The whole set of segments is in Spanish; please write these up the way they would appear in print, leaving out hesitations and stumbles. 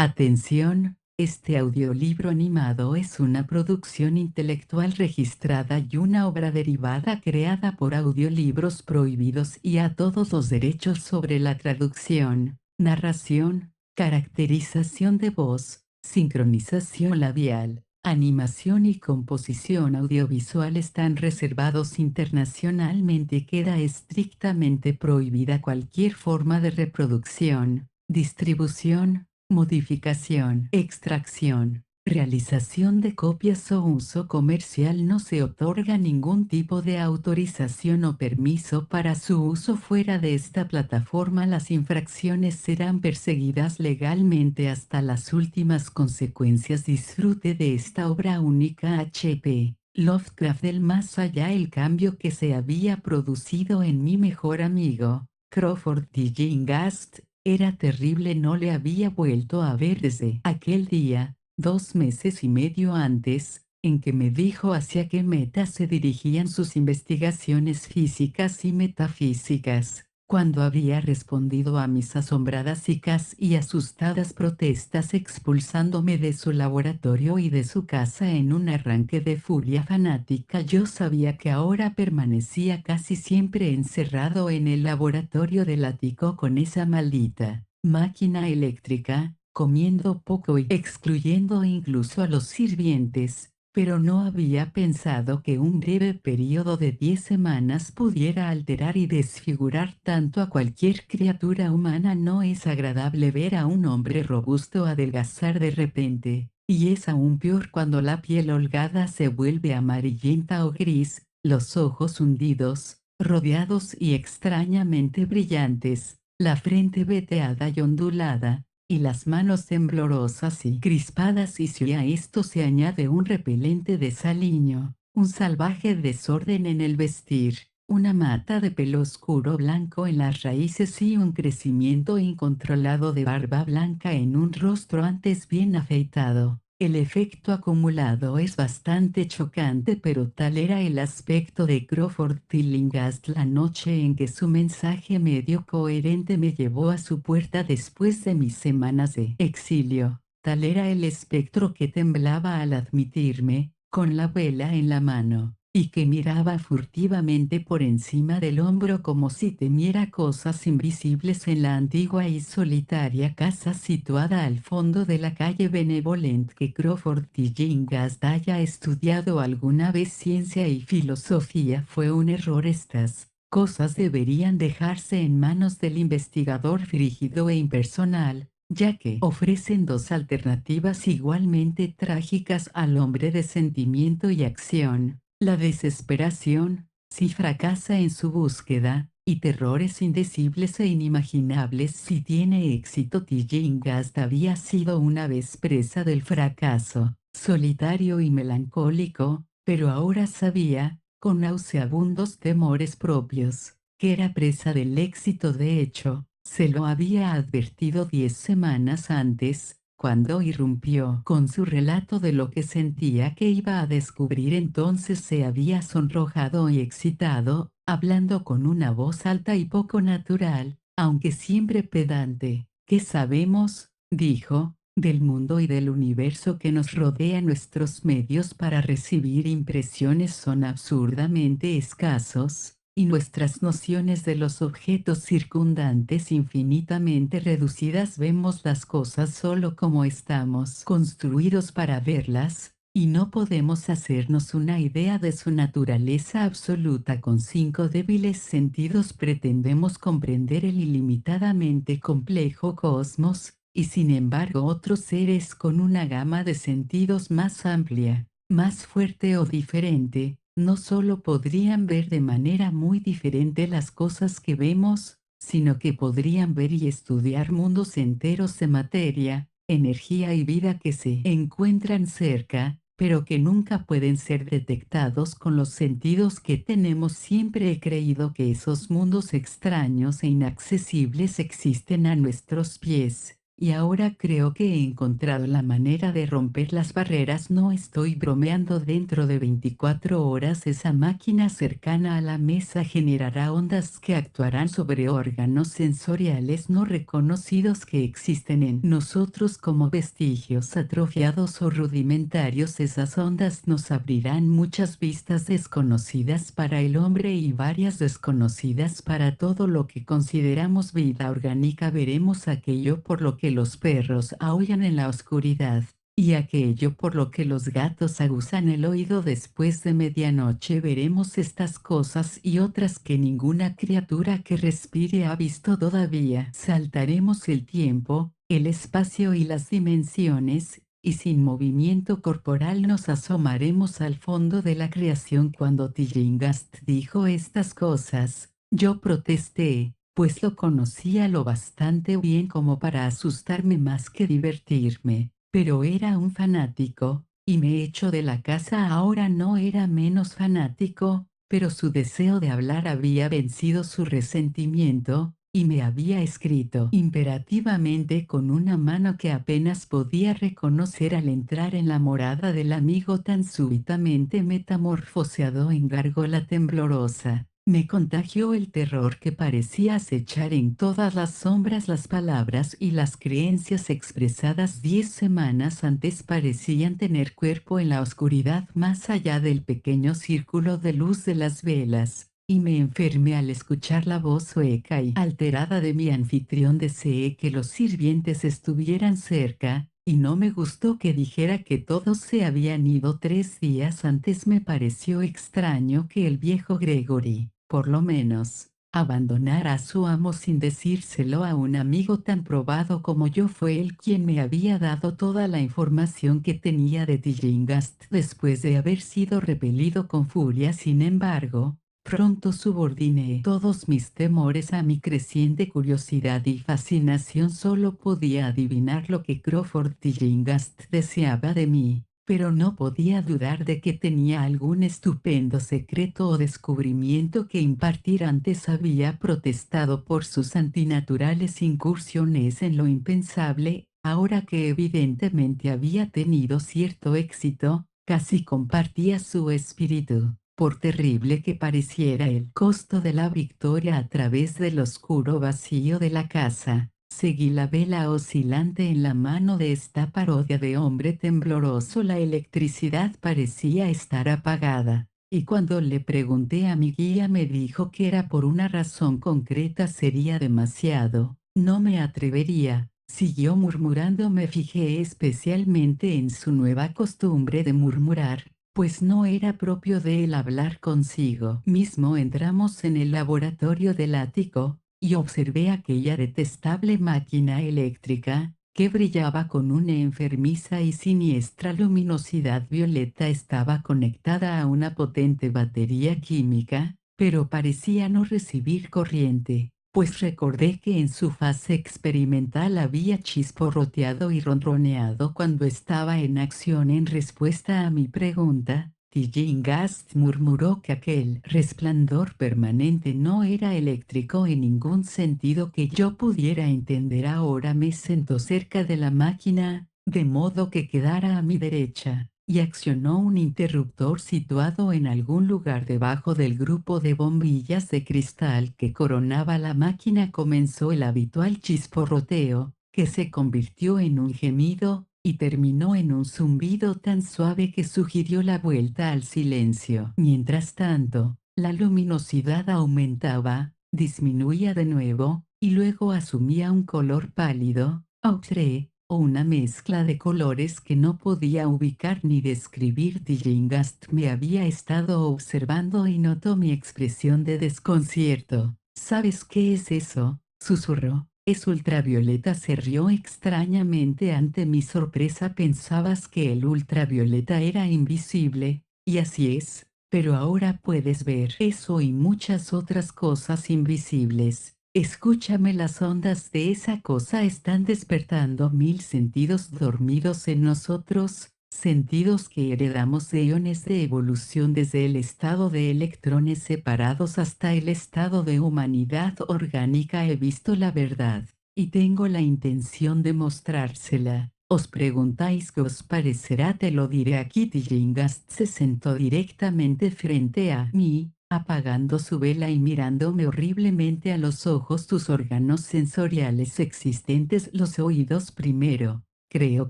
Atención, este audiolibro animado es una producción intelectual registrada y una obra derivada creada por Audiolibros Prohibidos y a todos los derechos sobre la traducción, narración, caracterización de voz, sincronización labial, animación y composición audiovisual están reservados internacionalmente. Queda estrictamente prohibida cualquier forma de reproducción, distribución, modificación, extracción, realización de copias o uso comercial. No se otorga ningún tipo de autorización o permiso para su uso fuera de esta plataforma. Las infracciones serán perseguidas legalmente hasta las últimas consecuencias. Disfrute de esta obra única. H.P. Lovecraft. Del más allá. El cambio que se había producido en mi mejor amigo, Crawford T. Gingast, era terrible. No le había vuelto a ver desde aquel día, 2 meses y medio antes, en que me dijo hacia qué meta se dirigían sus investigaciones físicas y metafísicas. Cuando había respondido a mis asombradas y casi asustadas protestas expulsándome de su laboratorio y de su casa en un arranque de furia fanática, yo sabía que ahora permanecía casi siempre encerrado en el laboratorio del ático con esa maldita máquina eléctrica, comiendo poco y excluyendo incluso a los sirvientes. Pero no había pensado que un breve periodo de 10 semanas pudiera alterar y desfigurar tanto a cualquier criatura humana. No es agradable ver a un hombre robusto adelgazar de repente, y es aún peor cuando la piel holgada se vuelve amarillenta o gris, los ojos hundidos, rodeados y extrañamente brillantes, la frente veteada y ondulada, y las manos temblorosas y crispadas. Y si a esto se añade un repelente desaliño, un salvaje desorden en el vestir, una mata de pelo oscuro blanco en las raíces y un crecimiento incontrolado de barba blanca en un rostro antes bien afeitado, el efecto acumulado es bastante chocante. Pero tal era el aspecto de Crawford Tillinghast la noche en que su mensaje medio coherente me llevó a su puerta después de mis semanas de exilio. Tal era el espectro que temblaba al admitirme, con la vela en la mano, y que miraba furtivamente por encima del hombro como si temiera cosas invisibles en la antigua y solitaria casa situada al fondo de la calle Benevolent. Que Crawford T. Gingast haya estudiado alguna vez ciencia y filosofía fue un error. Estas cosas deberían dejarse en manos del investigador frígido e impersonal, ya que ofrecen dos alternativas igualmente trágicas al hombre de sentimiento y acción: la desesperación, si fracasa en su búsqueda, y terrores indecibles e inimaginables si tiene éxito. T. Gingast había sido una vez presa del fracaso, solitario y melancólico, pero ahora sabía, con nauseabundos temores propios, que era presa del éxito. De hecho, se lo había advertido 10 semanas antes, cuando irrumpió con su relato de lo que sentía que iba a descubrir. Entonces se había sonrojado y excitado, hablando con una voz alta y poco natural, aunque siempre pedante. ¿Qué sabemos?, dijo, del mundo y del universo que nos rodea. Nuestros medios para recibir impresiones son absurdamente escasos, y nuestras nociones de los objetos circundantes infinitamente reducidas. Vemos las cosas solo como estamos construidos para verlas, y no podemos hacernos una idea de su naturaleza absoluta. Con 5 débiles sentidos pretendemos comprender el ilimitadamente complejo cosmos, y sin embargo otros seres con una gama de sentidos más amplia, más fuerte o diferente, no solo podrían ver de manera muy diferente las cosas que vemos, sino que podrían ver y estudiar mundos enteros de materia, energía y vida que se encuentran cerca, pero que nunca pueden ser detectados con los sentidos que tenemos. Siempre he creído que esos mundos extraños e inaccesibles existen a nuestros pies, Y ahora creo que he encontrado la manera de romper las barreras. No estoy bromeando. Dentro de 24 horas esa máquina cercana a la mesa generará ondas que actuarán sobre órganos sensoriales no reconocidos que existen en nosotros como vestigios atrofiados o rudimentarios. Esas ondas nos abrirán muchas vistas desconocidas para el hombre y varias desconocidas para todo lo que consideramos vida orgánica. Veremos aquello por lo que los perros aúllan en la oscuridad, y aquello por lo que los gatos aguzan el oído después de medianoche. Veremos estas cosas y otras que ninguna criatura que respire ha visto todavía. Saltaremos el tiempo, el espacio y las dimensiones, y sin movimiento corporal nos asomaremos al fondo de la creación. Cuando Tillinghast dijo estas cosas, yo protesté, pues lo conocía lo bastante bien como para asustarme más que divertirme, pero era un fanático, y me echó de la casa. Ahora no era menos fanático, pero su deseo de hablar había vencido su resentimiento, y me había escrito imperativamente con una mano que apenas podía reconocer al entrar en la morada del amigo tan súbitamente metamorfoseado en gárgola temblorosa. Me contagió el terror que parecía acechar en todas las sombras. Las palabras y las creencias expresadas 10 semanas antes parecían tener cuerpo en la oscuridad más allá del pequeño círculo de luz de las velas. Y me enfermé al escuchar la voz hueca y alterada de mi anfitrión. Deseé que los sirvientes estuvieran cerca, y no me gustó que dijera que todos se habían ido 3 días antes. Me pareció extraño que el viejo Gregory, por lo menos, abandonara a su amo sin decírselo a un amigo tan probado como yo. Fue él quien me había dado toda la información que tenía de Tillinghast después de haber sido repelido con furia. Sin embargo, pronto subordiné todos mis temores a mi creciente curiosidad y fascinación. Solo podía adivinar lo que Crawford Tillinghast deseaba de mí, pero no podía dudar de que tenía algún estupendo secreto o descubrimiento que impartir. Antes había protestado por sus antinaturales incursiones en lo impensable. Ahora que evidentemente había tenido cierto éxito, casi compartía su espíritu. Por terrible que pareciera el costo de la victoria a través del oscuro vacío de la casa, seguí la vela oscilante en la mano de esta parodia de hombre tembloroso. La electricidad parecía estar apagada, y cuando le pregunté a mi guía me dijo que era por una razón concreta. Sería demasiado, no me atrevería, siguió murmurando. Me fijé especialmente en su nueva costumbre de murmurar, pues no era propio de él hablar consigo mismo. Entramos en el laboratorio del ático, y observé aquella detestable máquina eléctrica, que brillaba con una enfermiza y siniestra luminosidad violeta. Estaba conectada a una potente batería química, pero parecía no recibir corriente, pues recordé que en su fase experimental había chisporroteado y ronroneado cuando estaba en acción. En respuesta a mi pregunta, Tillinghast murmuró que aquel resplandor permanente no era eléctrico en ningún sentido que yo pudiera entender. Ahora me sentó cerca de la máquina, de modo que quedara a mi derecha, y accionó un interruptor situado en algún lugar debajo del grupo de bombillas de cristal que coronaba la máquina. Comenzó el habitual chisporroteo, que se convirtió en un gemido, y terminó en un zumbido tan suave que sugirió la vuelta al silencio. Mientras tanto, la luminosidad aumentaba, disminuía de nuevo, y luego asumía un color pálido, ocre, o una mezcla de colores que no podía ubicar ni describir. Tillinghast me había estado observando y notó mi expresión de desconcierto. ¿Sabes qué es eso?, susurró. Es ultravioleta. Se rió extrañamente ante mi sorpresa. Pensabas que el ultravioleta era invisible, y así es, pero ahora puedes ver eso y muchas otras cosas invisibles. Escúchame, las ondas de esa cosa están despertando 1000 sentidos dormidos en nosotros, sentidos que heredamos de eones de evolución, desde el estado de electrones separados hasta el estado de humanidad orgánica. He visto la verdad, y tengo la intención de mostrársela. Os preguntáis qué os parecerá, te lo diré aquí. Tillingast se sentó directamente frente a mí, apagando su vela y mirándome horriblemente a los ojos. Tus órganos sensoriales existentes, los oídos primero, creo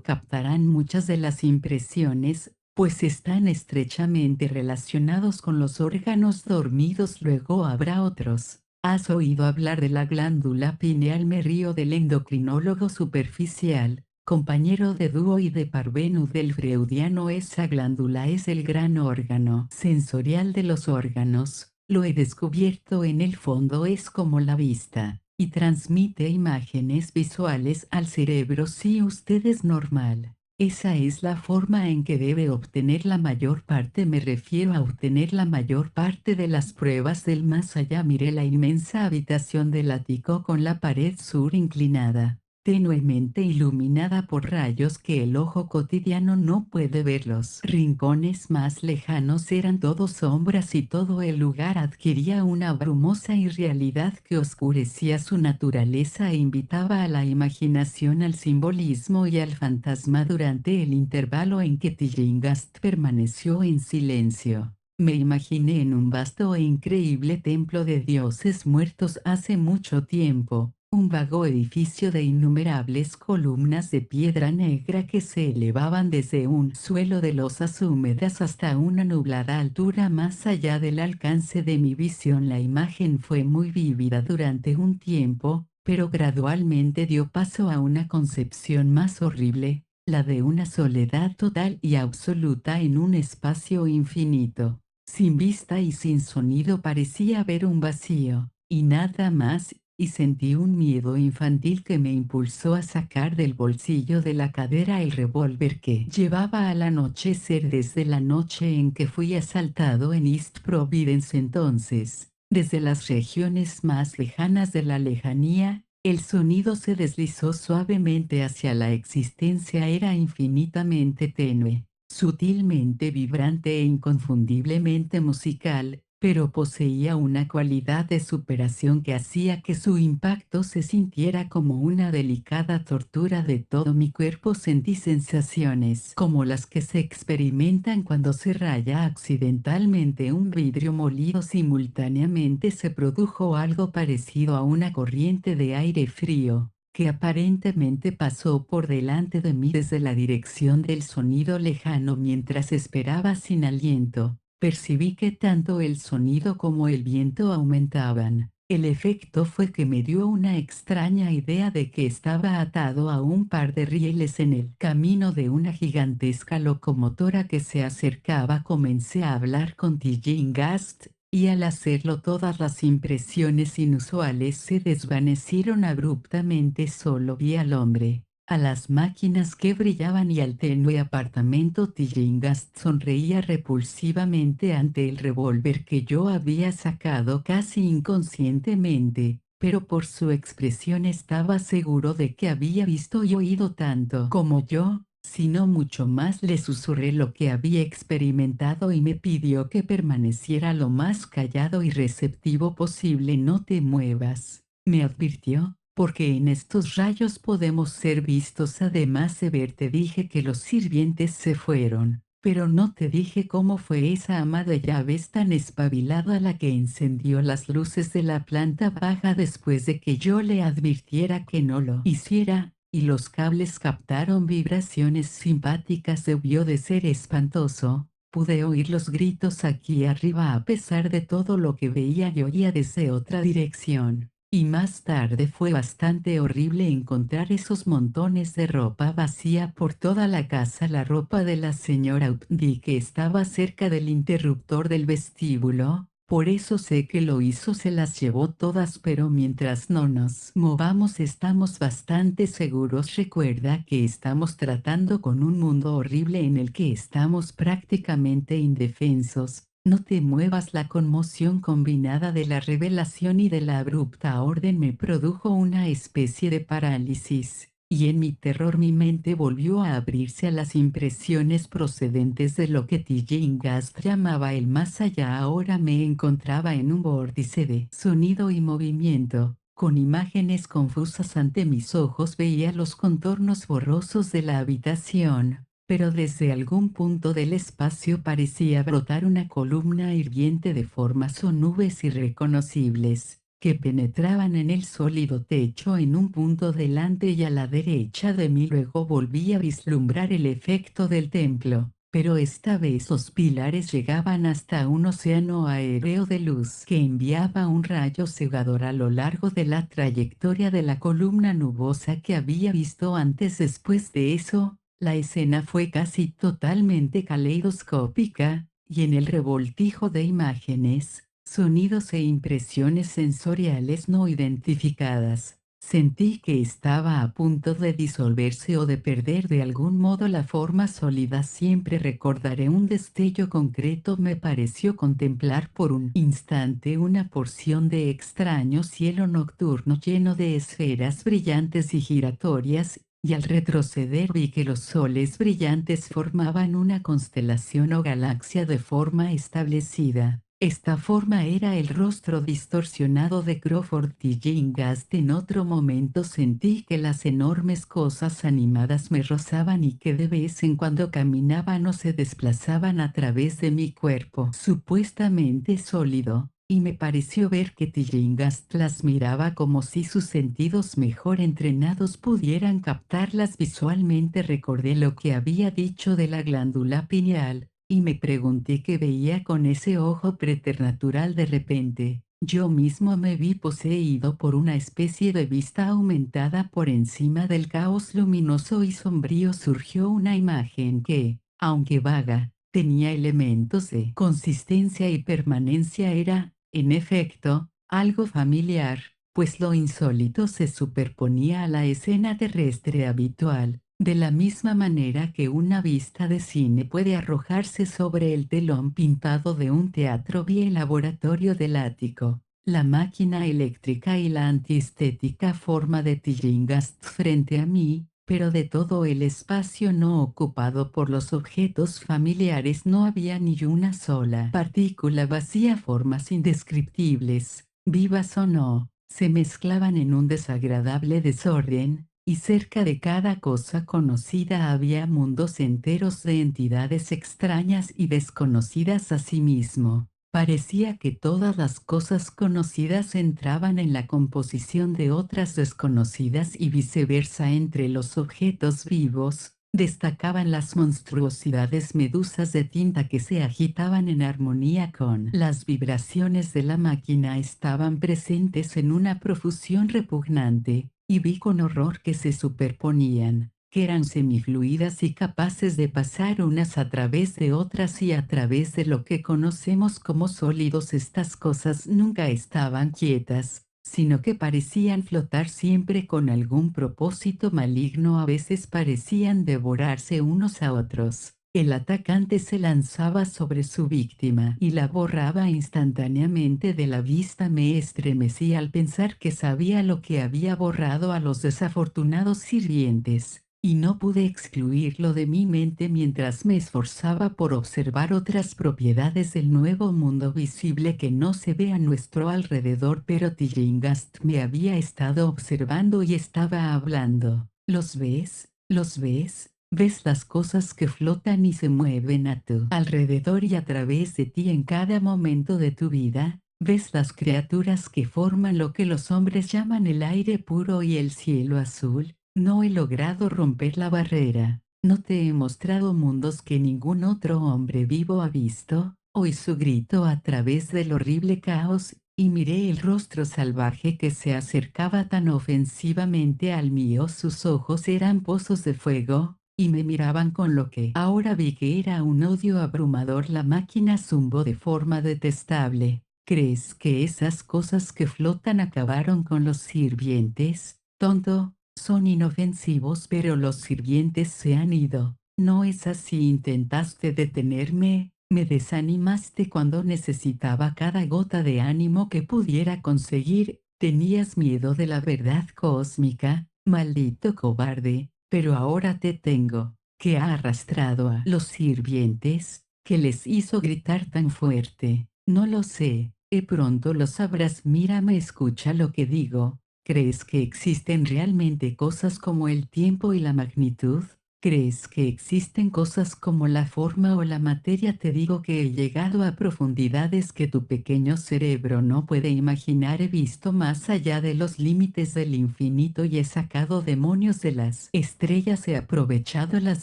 captarán muchas de las impresiones, pues están estrechamente relacionados con los órganos dormidos. Luego habrá otros. ¿Has oído hablar de la glándula pineal? Me río del endocrinólogo superficial, compañero de dúo y de parvenu del freudiano. Esa glándula es el gran órgano sensorial de los órganos. Lo he descubierto. En el fondo es como la vista, y transmite imágenes visuales al cerebro. Si usted es normal, esa es la forma en que debe obtener la mayor parte. Me refiero a obtener la mayor parte de las pruebas del más allá. Miré la inmensa habitación del ático con la pared sur inclinada, tenuemente iluminada por rayos que el ojo cotidiano no puede ver. Los rincones más lejanos eran todos sombras y todo el lugar adquiría una brumosa irrealidad que oscurecía su naturaleza e invitaba a la imaginación, al simbolismo y al fantasma. Durante el intervalo en que Tillinghast permaneció en silencio, me imaginé en un vasto e increíble templo de dioses muertos hace mucho tiempo, un vago edificio de innumerables columnas de piedra negra que se elevaban desde un suelo de losas húmedas hasta una nublada altura más allá del alcance de mi visión. La imagen fue muy vívida durante un tiempo, pero gradualmente dio paso a una concepción más horrible, la de una soledad total y absoluta en un espacio infinito, sin vista y sin sonido. Parecía haber un vacío, y nada más, y sentí un miedo infantil que me impulsó a sacar del bolsillo de la cadera el revólver que llevaba. Al anochecer, desde la noche en que fui asaltado en East Providence, entonces, desde las regiones más lejanas de la lejanía, el sonido se deslizó suavemente hacia la existencia. Era infinitamente tenue, sutilmente vibrante e inconfundiblemente musical, pero poseía una cualidad de superación que hacía que su impacto se sintiera como una delicada tortura de todo mi cuerpo. Sentí sensaciones como las que se experimentan cuando se raya accidentalmente un vidrio molido. Simultáneamente se produjo algo parecido a una corriente de aire frío, que aparentemente pasó por delante de mí desde la dirección del sonido lejano. Mientras esperaba sin aliento, percibí que tanto el sonido como el viento aumentaban. El efecto fue que me dio una extraña idea de que estaba atado a un par de rieles en el camino de una gigantesca locomotora que se acercaba. Comencé a hablar con Tillinghast, y al hacerlo todas las impresiones inusuales se desvanecieron abruptamente. Solo vi al hombre, a las máquinas que brillaban y al tenue apartamento. Tillinghast sonreía repulsivamente ante el revólver que yo había sacado casi inconscientemente, pero por su expresión estaba seguro de que había visto y oído tanto como yo, sino mucho más. Le susurré lo que había experimentado y me pidió que permaneciera lo más callado y receptivo posible. No te muevas, me advirtió, porque en estos rayos podemos ser vistos. Además de verte, dije que los sirvientes se fueron, pero no te dije cómo fue esa ama de llaves tan espabilada la que encendió las luces de la planta baja después de que yo le advirtiera que no lo hiciera, y los cables captaron vibraciones simpáticas. Debió de ser espantoso. Pude oír los gritos aquí arriba a pesar de todo lo que veía y oía desde otra dirección. Y más tarde fue bastante horrible encontrar esos montones de ropa vacía por toda la casa. La ropa de la señora Updi, que estaba cerca del interruptor del vestíbulo. Por eso sé que lo hizo. Se las llevó todas, pero mientras no nos movamos estamos bastante seguros. Recuerda que estamos tratando con un mundo horrible en el que estamos prácticamente indefensos. No te muevas. La conmoción combinada de la revelación y de la abrupta orden me produjo una especie de parálisis, y en mi terror mi mente volvió a abrirse a las impresiones procedentes de lo que Tillinghast llamaba el más allá. Ahora me encontraba en un vórtice de sonido y movimiento, Con imágenes confusas ante mis ojos veía los contornos borrosos de la habitación, pero desde algún punto del espacio parecía brotar una columna hirviente de formas o nubes irreconocibles, que penetraban en el sólido techo en un punto delante y a la derecha de mí. Luego volví a vislumbrar el efecto del templo, pero esta vez los pilares llegaban hasta un océano aéreo de luz que enviaba un rayo cegador a lo largo de la trayectoria de la columna nubosa que había visto antes. Después de eso, la escena fue casi totalmente caleidoscópica, y en el revoltijo de imágenes, sonidos e impresiones sensoriales no identificadas, sentí que estaba a punto de disolverse o de perder de algún modo la forma sólida. Siempre recordaré un destello concreto. Me pareció contemplar por un instante una porción de extraño cielo nocturno lleno de esferas brillantes y giratorias, y al retroceder vi que los soles brillantes formaban una constelación o galaxia de forma establecida. Esta forma era el rostro distorsionado de Crawford Tillinghast. En otro momento sentí que las enormes cosas animadas me rozaban y que de vez en cuando caminaban o se desplazaban a través de mi cuerpo supuestamente sólido, y me pareció ver que Tillinghast las miraba como si sus sentidos mejor entrenados pudieran captarlas visualmente. Recordé lo que había dicho de la glándula pineal, y me pregunté qué veía con ese ojo preternatural. De repente, yo mismo me vi poseído por una especie de vista aumentada. Por encima del caos luminoso y sombrío surgió una imagen que, aunque vaga, tenía elementos de consistencia y permanencia. Era, en efecto, algo familiar, pues lo insólito se superponía a la escena terrestre habitual, de la misma manera que una vista de cine puede arrojarse sobre el telón pintado de un teatro. Vi el laboratorio del ático, la máquina eléctrica y la antiestética forma de Tillinghast frente a mí, pero de todo el espacio no ocupado por los objetos familiares no había ni una sola partícula vacía. Formas indescriptibles, vivas o no, se mezclaban en un desagradable desorden, y cerca de cada cosa conocida había mundos enteros de entidades extrañas y desconocidas a sí mismo. Parecía que todas las cosas conocidas entraban en la composición de otras desconocidas y viceversa. Entre los objetos vivos, destacaban las monstruosidades medusas de tinta que se agitaban en armonía con las vibraciones de la máquina. Estaban presentes en una profusión repugnante, y vi con horror que se superponían, que eran semifluidas y capaces de pasar unas a través de otras y a través de lo que conocemos como sólidos. Estas cosas nunca estaban quietas, sino que parecían flotar siempre con algún propósito maligno. A veces parecían devorarse unos a otros. El atacante se lanzaba sobre su víctima y la borraba instantáneamente de la vista. Me estremecí al pensar que sabía lo que había borrado a los desafortunados sirvientes, y no pude excluirlo de mi mente mientras me esforzaba por observar otras propiedades del nuevo mundo visible que no se ve a nuestro alrededor. Pero Tillinghast me había estado observando y estaba hablando. ¿Los ves? ¿Los ves? ¿Ves las cosas que flotan y se mueven a tu alrededor y a través de ti en cada momento de tu vida? ¿Ves las criaturas que forman lo que los hombres llaman el aire puro y el cielo azul? No he logrado romper la barrera. ¿No te he mostrado mundos que ningún otro hombre vivo ha visto? Oí su grito a través del horrible caos, y miré el rostro salvaje que se acercaba tan ofensivamente al mío. Sus ojos eran pozos de fuego, y me miraban con lo que ahora vi que era un odio abrumador. La máquina zumbó de forma detestable. ¿Crees que esas cosas que flotan acabaron con los sirvientes? Tonto, son inofensivos, pero los sirvientes se han ido. No es así. Intentaste detenerme, me desanimaste cuando necesitaba cada gota de ánimo que pudiera conseguir. Tenías miedo de la verdad cósmica, maldito cobarde. Pero ahora te tengo. ¿Qué ha arrastrado a los sirvientes? ¿Qué les hizo gritar tan fuerte? No lo sé. Pronto lo sabrás. Mírame, escucha lo que digo. ¿Crees que existen realmente cosas como el tiempo y la magnitud? ¿Crees que existen cosas como la forma o la materia? Te digo que he llegado a profundidades que tu pequeño cerebro no puede imaginar. He visto más allá de los límites del infinito y he sacado demonios de las estrellas. He aprovechado las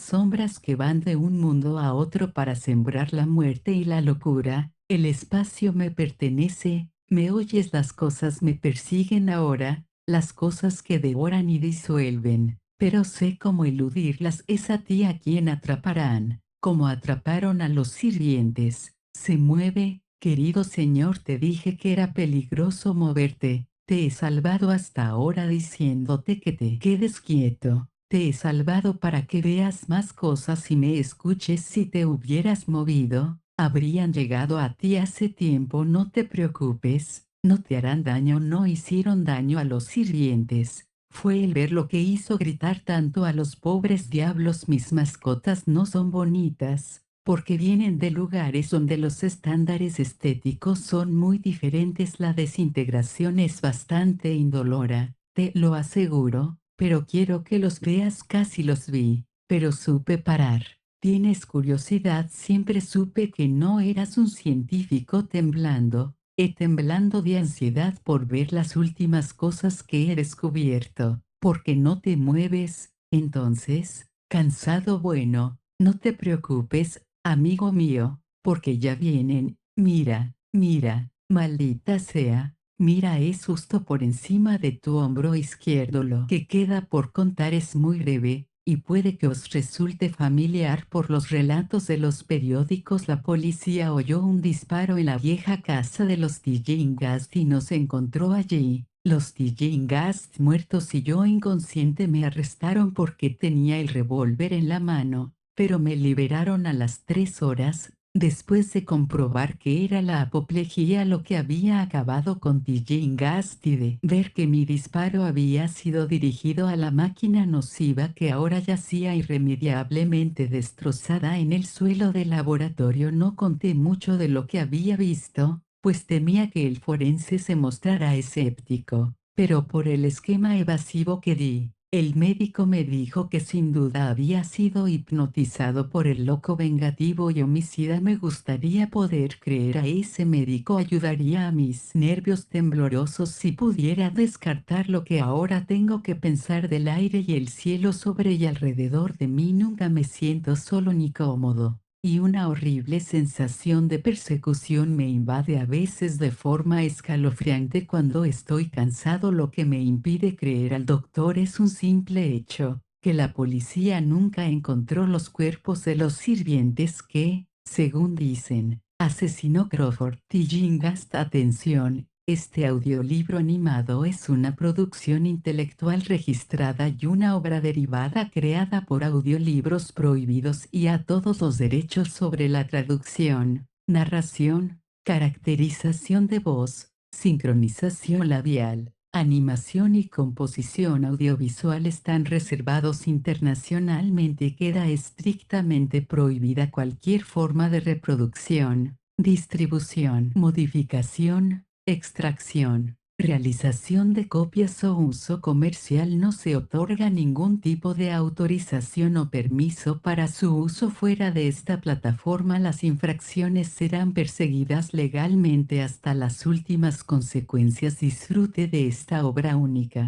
sombras que van de un mundo a otro para sembrar la muerte y la locura. El espacio me pertenece. ¿Me oyes? Las cosas me persiguen ahora, las cosas que devoran y disuelven, pero sé cómo eludirlas. Es a ti a quien atraparán, como atraparon a los sirvientes. Se mueve, querido Señor, te dije que era peligroso moverte. Te he salvado hasta ahora diciéndote que te quedes quieto. Te he salvado para que veas más cosas y me escuches. Si te hubieras movido, habrían llegado a ti hace tiempo. No te preocupes, no te harán daño. No hicieron daño a los sirvientes. Fue el ver lo que hizo gritar tanto a los pobres diablos. Mis mascotas no son bonitas, porque vienen de lugares donde los estándares estéticos son muy diferentes. La desintegración es bastante indolora, te lo aseguro, pero quiero que los veas. Casi los vi, pero supe parar. ¿Tienes curiosidad? Siempre supe que no eras un científico. Temblando de ansiedad por ver las últimas cosas que he descubierto. ¿Por qué no te mueves? Entonces, cansado. Bueno, no te preocupes, amigo mío, porque ya vienen. Mira, mira, maldita sea. Mira, es justo por encima de tu hombro izquierdo. Lo que queda por contar es muy breve, y puede que os resulte familiar por los relatos de los periódicos. La policía oyó un disparo en la vieja casa de los Tillingast y nos encontró allí. Los Tillingast muertos y yo inconsciente. Me arrestaron porque tenía el revólver en la mano, pero me liberaron a las 3 horas, después de comprobar que era la apoplejía lo que había acabado con Tillingast y de ver que mi disparo había sido dirigido a la máquina nociva que ahora yacía irremediablemente destrozada en el suelo del laboratorio. No conté mucho de lo que había visto, pues temía que el forense se mostrara escéptico, pero por el esquema evasivo que di, el médico me dijo que sin duda había sido hipnotizado por el loco vengativo y homicida. Me gustaría poder creer a ese médico. Ayudaría a mis nervios temblorosos si pudiera descartar lo que ahora tengo que pensar del aire y el cielo sobre y alrededor de mí. Nunca me siento solo ni cómodo, y una horrible sensación de persecución me invade a veces de forma escalofriante cuando estoy cansado. Lo que me impide creer al doctor es un simple hecho, que la policía nunca encontró los cuerpos de los sirvientes que, según dicen, asesinó Crawford Tillingast. Atención. Este audiolibro animado es una producción intelectual registrada y una obra derivada creada por Audiolibros Prohibidos y a todos los derechos sobre la traducción, narración, caracterización de voz, sincronización labial, animación y composición audiovisual están reservados internacionalmente. Queda estrictamente prohibida cualquier forma de reproducción, distribución, modificación, extracción, realización de copias o uso comercial. No se otorga ningún tipo de autorización o permiso para su uso fuera de esta plataforma. Las infracciones serán perseguidas legalmente hasta las últimas consecuencias. Disfrute de esta obra única.